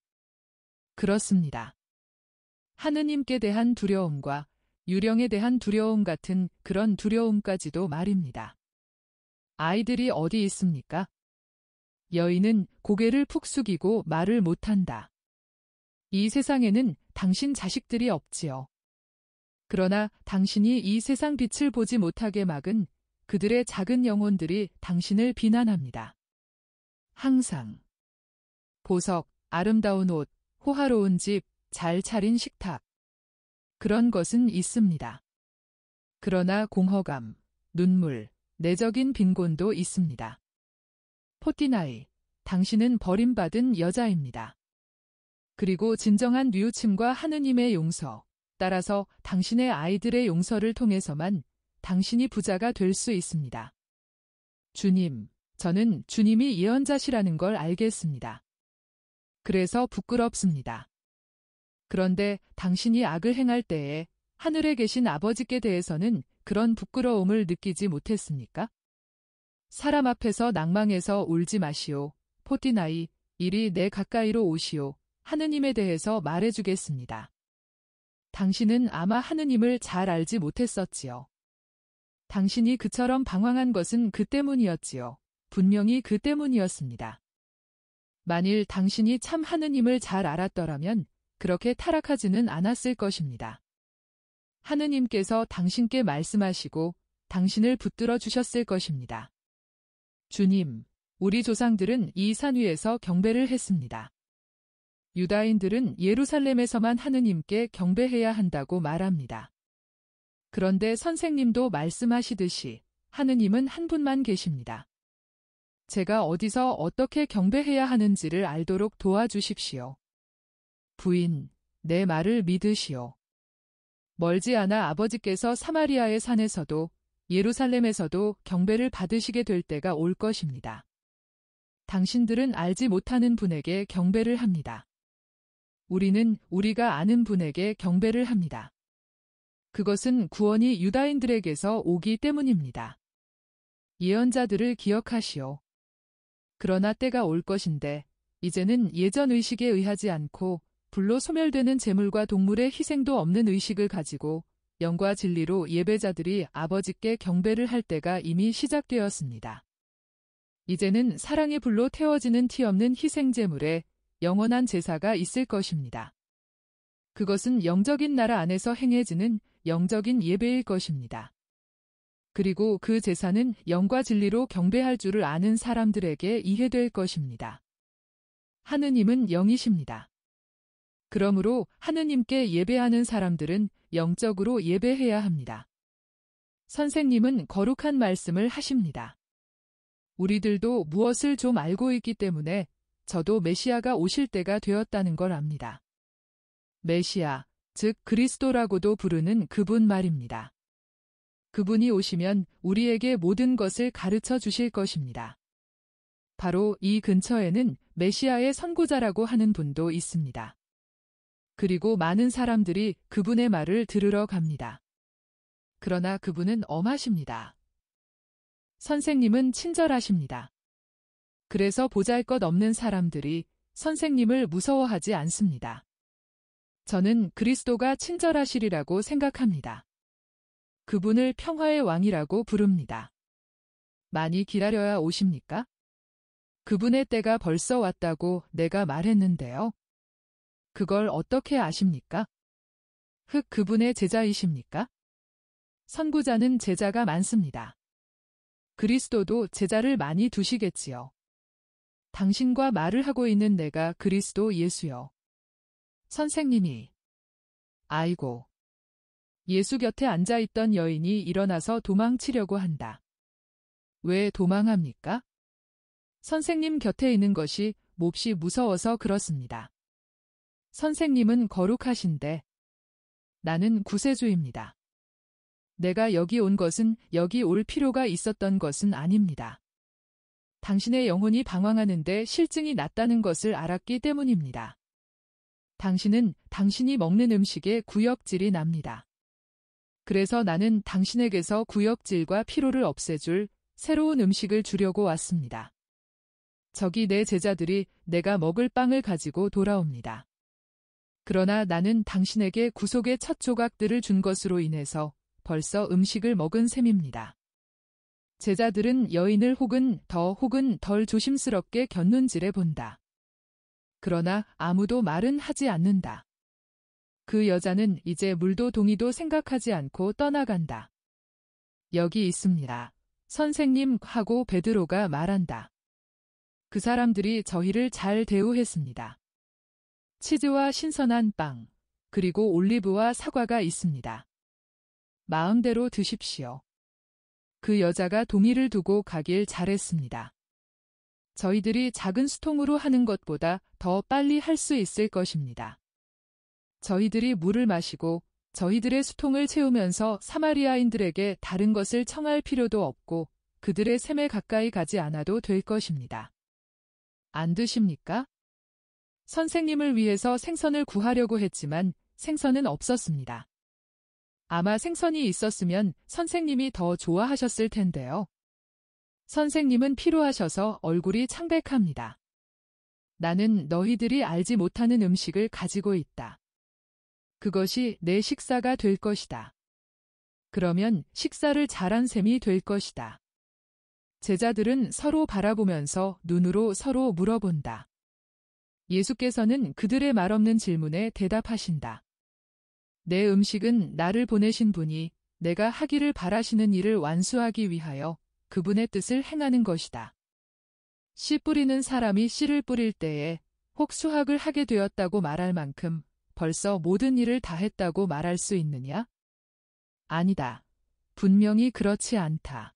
그렇습니다. 하느님께 대한 두려움과 유령에 대한 두려움 같은 그런 두려움까지도 말입니다. 아이들이 어디 있습니까? 여인은 고개를 푹 숙이고 말을 못한다. 이 세상에는 당신 자식들이 없지요. 그러나 당신이 이 세상 빛을 보지 못하게 막은 그들의 작은 영혼들이 당신을 비난합니다. 항상. 보석, 아름다운 옷, 호화로운 집, 잘 차린 식탁. 그런 것은 있습니다. 그러나 공허감, 눈물, 내적인 빈곤도 있습니다. 포티나이, 당신은 버림받은 여자입니다. 그리고 진정한 뉘우침과 하느님의 용서, 따라서 당신의 아이들의 용서를 통해서만 당신이 부자가 될 수 있습니다. 주님, 저는 주님이 예언자시라는 걸 알겠습니다. 그래서 부끄럽습니다. 그런데 당신이 악을 행할 때에 하늘에 계신 아버지께 대해서는 그런 부끄러움을 느끼지 못했습니까? 사람 앞에서 낭망해서 울지 마시오. 포티나이, 이리 내 가까이로 오시오. 하느님에 대해서 말해주겠습니다. 당신은 아마 하느님을 잘 알지 못했었지요. 당신이 그처럼 방황한 것은 그 때문이었지요. 분명히 그 때문이었습니다. 만일 당신이 참 하느님을 잘 알았더라면 그렇게 타락하지는 않았을 것입니다. 하느님께서 당신께 말씀하시고 당신을 붙들어 주셨을 것입니다. 주님, 우리 조상들은 이 산 위에서 경배를 했습니다. 유다인들은 예루살렘에서만 하느님께 경배해야 한다고 말합니다. 그런데 선생님도 말씀하시듯이 하느님은 한 분만 계십니다. 제가 어디서 어떻게 경배해야 하는지를 알도록 도와주십시오. 부인, 내 말을 믿으시오. 멀지 않아 아버지께서 사마리아의 산에서도 예루살렘에서도 경배를 받으시게 될 때가 올 것입니다. 당신들은 알지 못하는 분에게 경배를 합니다. 우리는 우리가 아는 분에게 경배를 합니다. 그것은 구원이 유다인들에게서 오기 때문입니다. 예언자들을 기억하시오. 그러나 때가 올 것인데 이제는 예전 의식에 의하지 않고 불로 소멸되는 제물과 동물의 희생도 없는 의식을 가지고 영과 진리로 예배자들이 아버지께 경배를 할 때가 이미 시작되었습니다. 이제는 사랑의 불로 태워지는 티 없는 희생 제물에 영원한 제사가 있을 것입니다. 그것은 영적인 나라 안에서 행해지는 영적인 예배일 것입니다. 그리고 그 제사는 영과 진리로 경배할 줄을 아는 사람들에게 이해될 것입니다. 하느님은 영이십니다. 그러므로 하느님께 예배하는 사람들은 영적으로 예배해야 합니다. 선생님은 거룩한 말씀을 하십니다. 우리들도 무엇을 좀 알고 있기 때문에 저도 메시아가 오실 때가 되었다는 걸 압니다. 메시아, 즉 그리스도라고도 부르는 그분 말입니다. 그분이 오시면 우리에게 모든 것을 가르쳐 주실 것입니다. 바로 이 근처에는 메시아의 선고자라고 하는 분도 있습니다. 그리고 많은 사람들이 그분의 말을 들으러 갑니다. 그러나 그분은 엄하십니다. 선생님은 친절하십니다. 그래서 보잘것없는 사람들이 선생님을 무서워하지 않습니다. 저는 그리스도가 친절하시리라고 생각합니다. 그분을 평화의 왕이라고 부릅니다. 많이 기다려야 오십니까? 그분의 때가 벌써 왔다고 내가 말했는데요. 그걸 어떻게 아십니까? 그분의 제자이십니까? 선구자는 제자가 많습니다. 그리스도도 제자를 많이 두시겠지요. 당신과 말을 하고 있는 내가 그리스도 예수요. 선생님이. 아이고. 예수 곁에 앉아있던 여인이 일어나서 도망치려고 한다. 왜 도망합니까? 선생님 곁에 있는 것이 몹시 무서워서 그렇습니다. 선생님은 거룩하신데 나는 구세주입니다. 내가 여기 온 것은 여기 올 필요가 있었던 것은 아닙니다. 당신의 영혼이 방황하는데 실증이 났다는 것을 알았기 때문입니다. 당신은 당신이 먹는 음식에 구역질이 납니다. 그래서 나는 당신에게서 구역질과 피로를 없애줄 새로운 음식을 주려고 왔습니다. 저기 내 제자들이 내가 먹을 빵을 가지고 돌아옵니다. 그러나 나는 당신에게 구속의 첫 조각들을 준 것으로 인해서 벌써 음식을 먹은 셈입니다. 제자들은 여인을 혹은 덜 조심스럽게 곁눈질해 본다. 그러나 아무도 말은 하지 않는다. 그 여자는 이제 물도 동이도 생각하지 않고 떠나간다. 여기 있습니다. 선생님 하고 베드로가 말한다. 그 사람들이 저희를 잘 대우했습니다. 치즈와 신선한 빵, 그리고 올리브와 사과가 있습니다. 마음대로 드십시오. 그 여자가 동이를 두고 가길 잘했습니다. 저희들이 작은 수통으로 하는 것보다 더 빨리 할 수 있을 것입니다. 저희들이 물을 마시고 저희들의 수통을 채우면서 사마리아인들에게 다른 것을 청할 필요도 없고 그들의 샘에 가까이 가지 않아도 될 것입니다. 안 드십니까? 선생님을 위해서 생선을 구하려고 했지만 생선은 없었습니다. 아마 생선이 있었으면 선생님이 더 좋아하셨을 텐데요. 선생님은 피로하셔서 얼굴이 창백합니다. 나는 너희들이 알지 못하는 음식을 가지고 있다. 그것이 내 식사가 될 것이다. 그러면 식사를 잘한 셈이 될 것이다. 제자들은 서로 바라보면서 눈으로 서로 물어본다. 예수께서는 그들의 말없는 질문에 대답하신다. 내 음식은 나를 보내신 분이 내가 하기를 바라시는 일을 완수하기 위하여 그분의 뜻을 행하는 것이다. 씨 뿌리는 사람이 씨를 뿌릴 때에 혹 수확을 하게 되었다고 말할 만큼 벌써 모든 일을 다 했다고 말할 수 있느냐? 아니다. 분명히 그렇지 않다.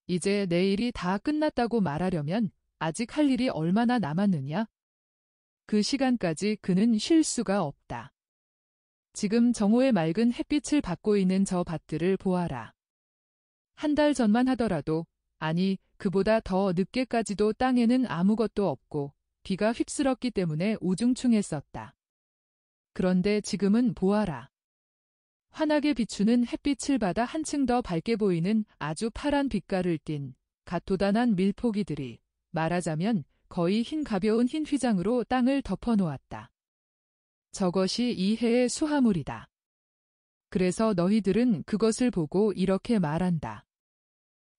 이제 내 일이 다 끝났다고 말하려면 아직 할 일이 얼마나 남았느냐? 그 시간까지 그는 쉴 수가 없다. 지금 정오의 맑은 햇빛을 받고 있는 저 밭들을 보아라. 한 달 전만 하더라도 아니, 그보다 더 늦게까지도 땅에는 아무것도 없고 비가 휩쓸었기 때문에 우중충했었다. 그런데 지금은 보아라. 환하게 비추는 햇빛을 받아 한층 더 밝게 보이는 아주 파란 빛깔을 띤 갓도단한 밀포기들이 말하자면 거의 흰 가벼운 흰 휘장으로 땅을 덮어놓았다. 저것이 이 해의 수하물이다. 그래서 너희들은 그것을 보고 이렇게 말한다.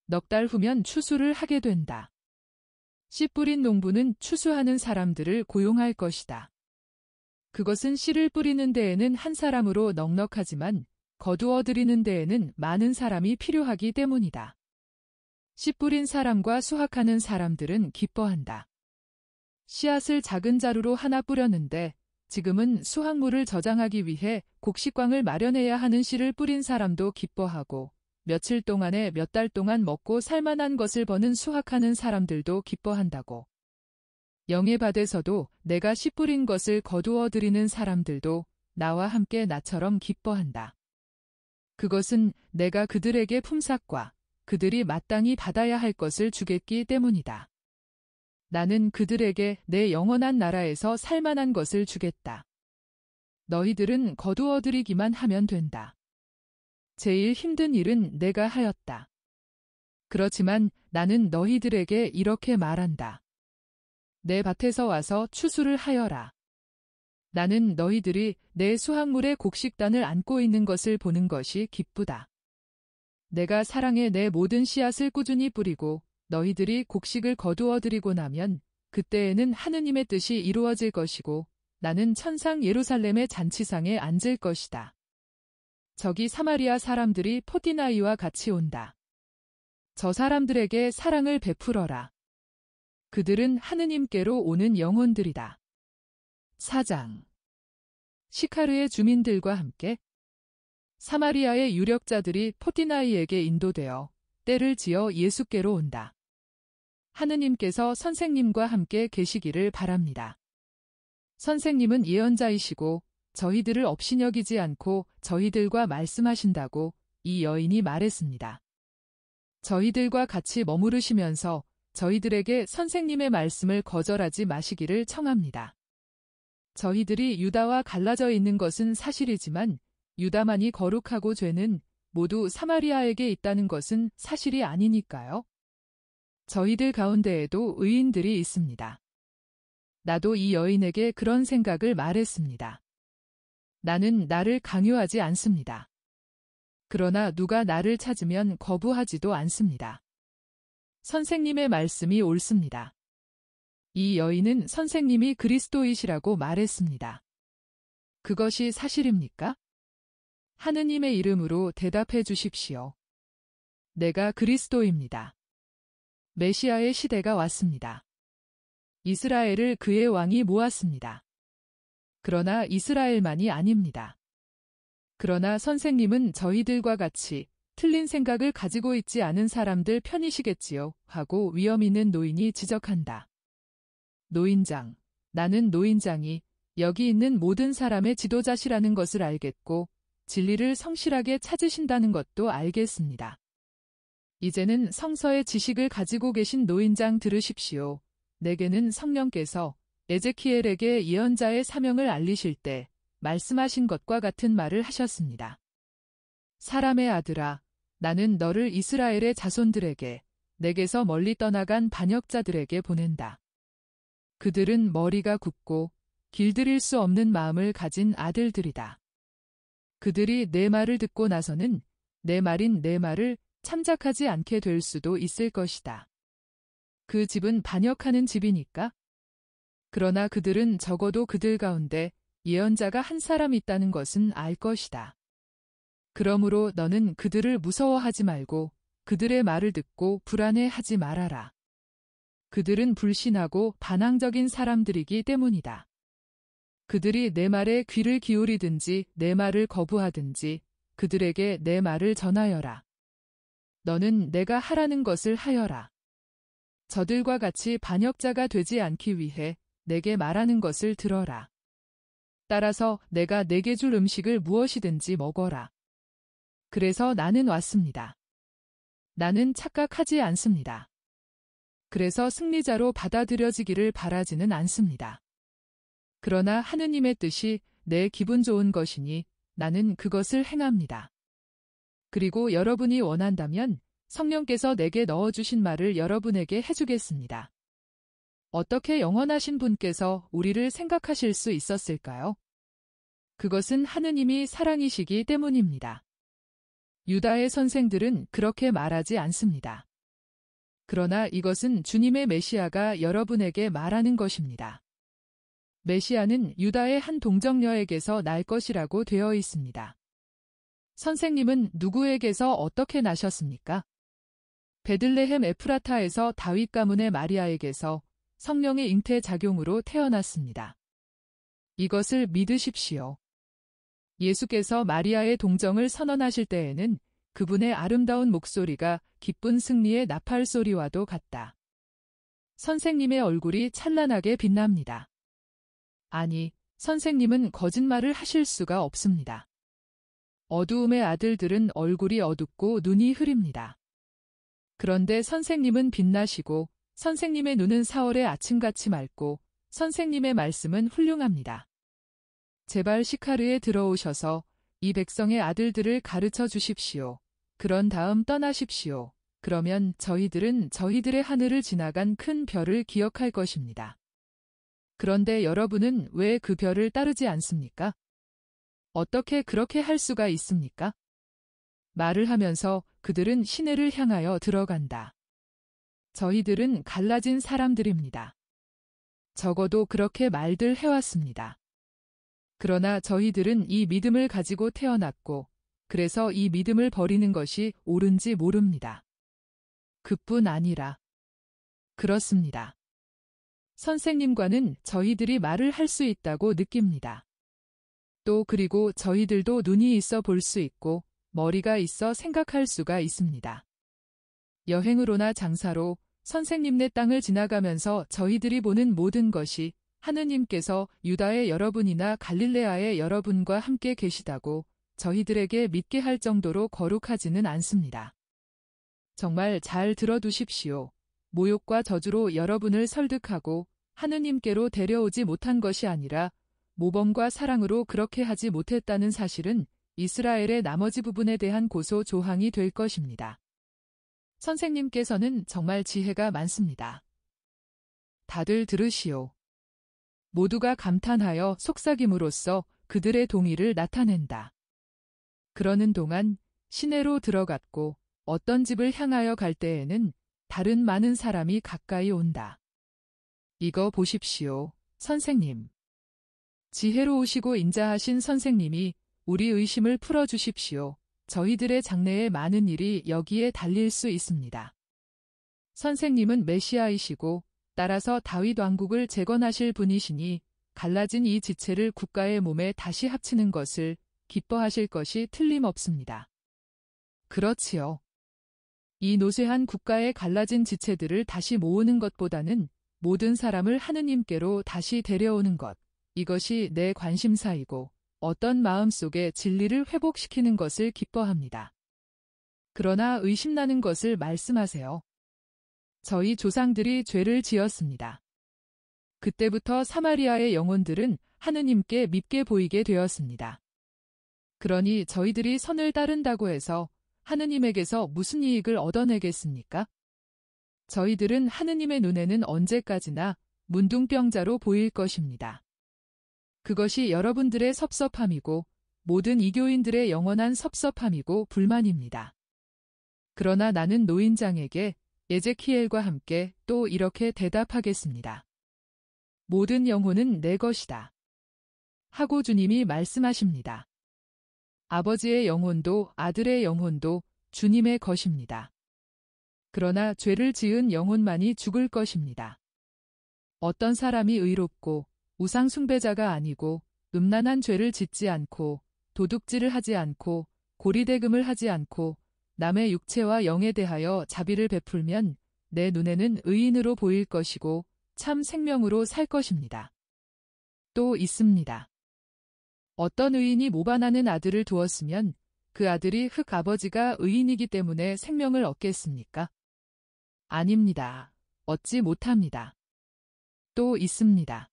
넉 달 후면 추수를 하게 된다. 씨 뿌린 농부는 추수하는 사람들을 고용할 것이다. 그것은 씨를 뿌리는 데에는 한 사람으로 넉넉하지만 거두어 들이는 데에는 많은 사람이 필요하기 때문이다. 씨 뿌린 사람과 수확하는 사람들은 기뻐한다. 씨앗을 작은 자루로 하나 뿌렸는데 지금은 수확물을 저장하기 위해 곡식광을 마련해야 하는 씨를 뿌린 사람도 기뻐하고 며칠 동안에 몇 달 동안 먹고 살만한 것을 버는 수확하는 사람들도 기뻐한다고. 영예받에서도 내가 씨 뿌린 것을 거두어 들이는 사람들도 나와 함께 나처럼 기뻐한다. 그것은 내가 그들에게 품삯과 그들이 마땅히 받아야 할 것을 주겠기 때문이다. 나는 그들에게 내 영원한 나라에서 살만한 것을 주겠다. 너희들은 거두어 들이기만 하면 된다. 제일 힘든 일은 내가 하였다. 그렇지만 나는 너희들에게 이렇게 말한다. 내 밭에서 와서 추수를 하여라. 나는 너희들이 내 수확물의 곡식단을 안고 있는 것을 보는 것이 기쁘다. 내가 사랑에 내 모든 씨앗을 꾸준히 뿌리고 너희들이 곡식을 거두어 들이고 나면 그때에는 하느님의 뜻이 이루어질 것이고 나는 천상 예루살렘의 잔치상에 앉을 것이다. 저기 사마리아 사람들이 포티나이와 같이 온다. 저 사람들에게 사랑을 베풀어라. 그들은 하느님께로 오는 영혼들이다. 4장. 시카르의 주민들과 함께 사마리아의 유력자들이 포티나이에게 인도되어 때를 지어 예수께로 온다. 하느님께서 선생님과 함께 계시기를 바랍니다. 선생님은 예언자이시고 저희들을 업신여기지 않고 저희들과 말씀하신다고 이 여인이 말했습니다. 저희들과 같이 머무르시면서 저희들에게 선생님의 말씀을 거절하지 마시기를 청합니다. 저희들이 유다와 갈라져 있는 것은 사실이지만 유다만이 거룩하고 죄는 모두 사마리아에게 있다는 것은 사실이 아니니까요. 저희들 가운데에도 의인들이 있습니다. 나도 이 여인에게 그런 생각을 말했습니다. 나는 나를 강요하지 않습니다. 그러나 누가 나를 찾으면 거부하지도 않습니다. 선생님의 말씀이 옳습니다. 이 여인은 선생님이 그리스도이시라고 말했습니다. 그것이 사실입니까? 하느님의 이름으로 대답해 주십시오. 내가 그리스도입니다. 메시아의 시대가 왔습니다. 이스라엘을 그의 왕이 모았습니다. 그러나 이스라엘만이 아닙니다. 그러나 선생님은 저희들과 같이 틀린 생각을 가지고 있지 않은 사람들 편이시겠지요 하고 위험 있는 노인이 지적한다. 노인장, 나는 노인장이 여기 있는 모든 사람의 지도자시라는 것을 알겠고 진리를 성실하게 찾으신다는 것도 알겠습니다. 이제는 성서의 지식을 가지고 계신 노인장 들으십시오. 내게는 성령께서 에제키엘에게 예언자의 사명을 알리실 때 말씀하신 것과 같은 말을 하셨습니다. 사람의 아들아, 나는 너를 이스라엘의 자손들에게 내게서 멀리 떠나간 반역자들에게 보낸다. 그들은 머리가 굽고 길들일 수 없는 마음을 가진 아들들이다. 그들이 내 말을 듣고 나서는 내 말인 내 말을 참작하지 않게 될 수도 있을 것이다. 그 집은 반역하는 집이니까? 그러나 그들은 적어도 그들 가운데 예언자가 한 사람 있다는 것은 알 것이다. 그러므로 너는 그들을 무서워하지 말고 그들의 말을 듣고 불안해하지 말아라. 그들은 불신하고 반항적인 사람들이기 때문이다. 그들이 내 말에 귀를 기울이든지 내 말을 거부하든지 그들에게 내 말을 전하여라. 너는 내가 하라는 것을 하여라. 저들과 같이 반역자가 되지 않기 위해 내게 말하는 것을 들어라. 따라서 내가 내게 줄 음식을 무엇이든지 먹어라. 그래서 나는 왔습니다. 나는 착각하지 않습니다. 그래서 승리자로 받아들여지기를 바라지는 않습니다. 그러나 하느님의 뜻이 내 기분 좋은 것이니 나는 그것을 행합니다. 그리고 여러분이 원한다면 성령께서 내게 넣어주신 말을 여러분에게 해주겠습니다. 어떻게 영원하신 분께서 우리를 생각하실 수 있었을까요? 그것은 하느님이 사랑이시기 때문입니다. 유다의 선생들은 그렇게 말하지 않습니다. 그러나 이것은 주님의 메시아가 여러분에게 말하는 것입니다. 메시아는 유다의 한 동정녀에게서 날 것이라고 되어 있습니다. 선생님은 누구에게서 어떻게 나셨습니까? 베들레헴 에프라타에서 다윗 가문의 마리아에게서 성령의 잉태작용으로 태어났습니다. 이것을 믿으십시오. 예수께서 마리아의 동정을 선언하실 때에는 그분의 아름다운 목소리가 기쁜 승리의 나팔 소리와도 같다. 선생님의 얼굴이 찬란하게 빛납니다. 아니, 선생님은 거짓말을 하실 수가 없습니다. 어두움의 아들들은 얼굴이 어둡고 눈이 흐립니다. 그런데 선생님은 빛나시고 선생님의 눈은 4월의 아침같이 맑고 선생님의 말씀은 훌륭합니다. 제발 시카르에 들어오셔서 이 백성의 아들들을 가르쳐 주십시오. 그런 다음 떠나십시오. 그러면 저희들은 저희들의 하늘을 지나간 큰 별을 기억할 것입니다. 그런데 여러분은 왜 그 별을 따르지 않습니까? 어떻게 그렇게 할 수가 있습니까? 말을 하면서 그들은 시내를 향하여 들어간다. 저희들은 갈라진 사람들입니다. 적어도 그렇게 말들 해왔습니다. 그러나 저희들은 이 믿음을 가지고 태어났고, 그래서 이 믿음을 버리는 것이 옳은지 모릅니다. 그뿐 아니라. 그렇습니다. 선생님과는 저희들이 말을 할 수 있다고 느낍니다. 또 그리고 저희들도 눈이 있어 볼 수 있고, 머리가 있어 생각할 수가 있습니다. 여행으로나 장사로 선생님네 땅을 지나가면서 저희들이 보는 모든 것이 하느님께서 유다의 여러분이나 갈릴레아의 여러분과 함께 계시다고 저희들에게 믿게 할 정도로 거룩하지는 않습니다. 정말 잘 들어두십시오. 모욕과 저주로 여러분을 설득하고 하느님께로 데려오지 못한 것이 아니라 모범과 사랑으로 그렇게 하지 못했다는 사실은 이스라엘의 나머지 부분에 대한 고소 조항이 될 것입니다. 선생님께서는 정말 지혜가 많습니다. 다들 들으시오. 모두가 감탄하여 속삭임으로써 그들의 동의를 나타낸다. 그러는 동안 시내로 들어갔고 어떤 집을 향하여 갈 때에는 다른 많은 사람이 가까이 온다. 이거 보십시오, 선생님. 지혜로우시고 인자하신 선생님이 우리 의심을 풀어주십시오. 저희들의 장래의 많은 일이 여기에 달릴 수 있습니다. 선생님은 메시아이시고 따라서 다윗 왕국을 재건하실 분이시니 갈라진 이 지체를 국가의 몸에 다시 합치는 것을 기뻐하실 것이 틀림없습니다. 그렇지요. 이 노쇠한 국가의 갈라진 지체들을 다시 모으는 것보다는 모든 사람을 하느님께로 다시 데려오는 것, 이것이 내 관심사이고 어떤 마음속에 진리를 회복시키는 것을 기뻐합니다. 그러나 의심나는 것을 말씀하세요. 저희 조상들이 죄를 지었습니다. 그때부터 사마리아의 영혼들은 하느님께 밉게 보이게 되었습니다. 그러니 저희들이 선을 따른다고 해서 하느님에게서 무슨 이익을 얻어내겠습니까? 저희들은 하느님의 눈에는 언제까지나 문둥병자로 보일 것입니다. 그것이 여러분들의 섭섭함이고 모든 이교인들의 영원한 섭섭함이고 불만입니다. 그러나 나는 노인장에게 에제키엘과 함께 또 이렇게 대답하겠습니다. 모든 영혼은 내 것이다. 하고 주님이 말씀하십니다. 아버지의 영혼도 아들의 영혼도 주님의 것입니다. 그러나 죄를 지은 영혼만이 죽을 것입니다. 어떤 사람이 의롭고 우상 숭배자가 아니고 음란한 죄를 짓지 않고 도둑질을 하지 않고 고리대금을 하지 않고 남의 육체와 영에 대하여 자비를 베풀면 내 눈에는 의인으로 보일 것이고 참 생명으로 살 것입니다. 또 있습니다. 어떤 의인이 모반하는 아들을 두었으면 그 아들이 흙 아버지가 의인이기 때문에 생명을 얻겠습니까? 아닙니다. 얻지 못합니다. 또 있습니다.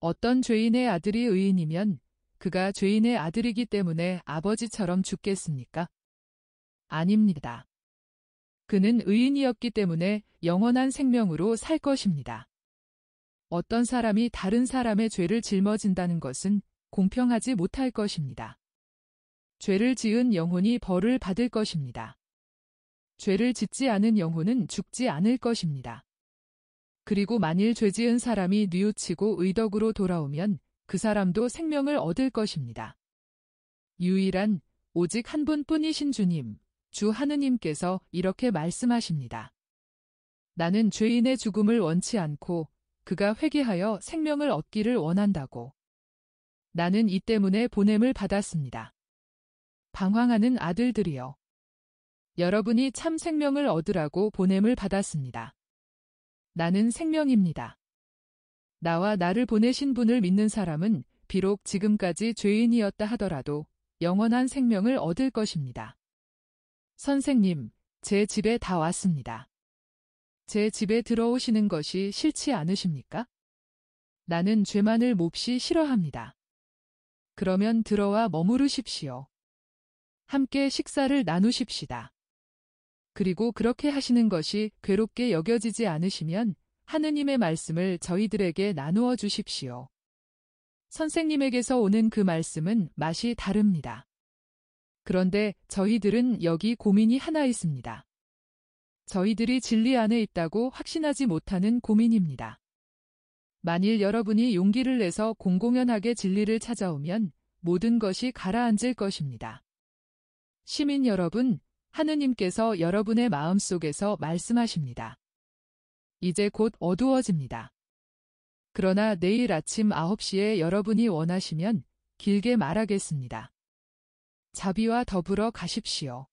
어떤 죄인의 아들이 의인이면 그가 죄인의 아들이기 때문에 아버지처럼 죽겠습니까? 아닙니다. 그는 의인이었기 때문에 영원한 생명으로 살 것입니다. 어떤 사람이 다른 사람의 죄를 짊어진다는 것은 공평하지 못할 것입니다. 죄를 지은 영혼이 벌을 받을 것입니다. 죄를 짓지 않은 영혼은 죽지 않을 것입니다. 그리고 만일 죄 지은 사람이 뉘우치고 의덕으로 돌아오면 그 사람도 생명을 얻을 것입니다. 유일한 오직 한 분뿐이신 주님, 주 하느님께서 이렇게 말씀하십니다. 나는 죄인의 죽음을 원치 않고 그가 회개하여 생명을 얻기를 원한다고. 나는 이 때문에 보냄을 받았습니다. 방황하는 아들들이여. 여러분이 참 생명을 얻으라고 보냄을 받았습니다. 나는 생명입니다. 나와 나를 보내신 분을 믿는 사람은 비록 지금까지 죄인이었다 하더라도 영원한 생명을 얻을 것입니다. 선생님, 제 집에 다 왔습니다. 제 집에 들어오시는 것이 싫지 않으십니까? 나는 죄만을 몹시 싫어합니다. 그러면 들어와 머무르십시오. 함께 식사를 나누십시다. 그리고 그렇게 하시는 것이 괴롭게 여겨지지 않으시면 하느님의 말씀을 저희들에게 나누어 주십시오. 선생님에게서 오는 그 말씀은 맛이 다릅니다. 그런데 저희들은 여기 고민이 하나 있습니다. 저희들이 진리 안에 있다고 확신하지 못하는 고민입니다. 만일 여러분이 용기를 내서 공공연하게 진리를 찾아오면 모든 것이 가라앉을 것입니다. 시민 여러분, 하느님께서 여러분의 마음속에서 말씀하십니다. 이제 곧 어두워집니다. 그러나 내일 아침 9시에 여러분이 원하시면 길게 말하겠습니다. 자비와 더불어 가십시오.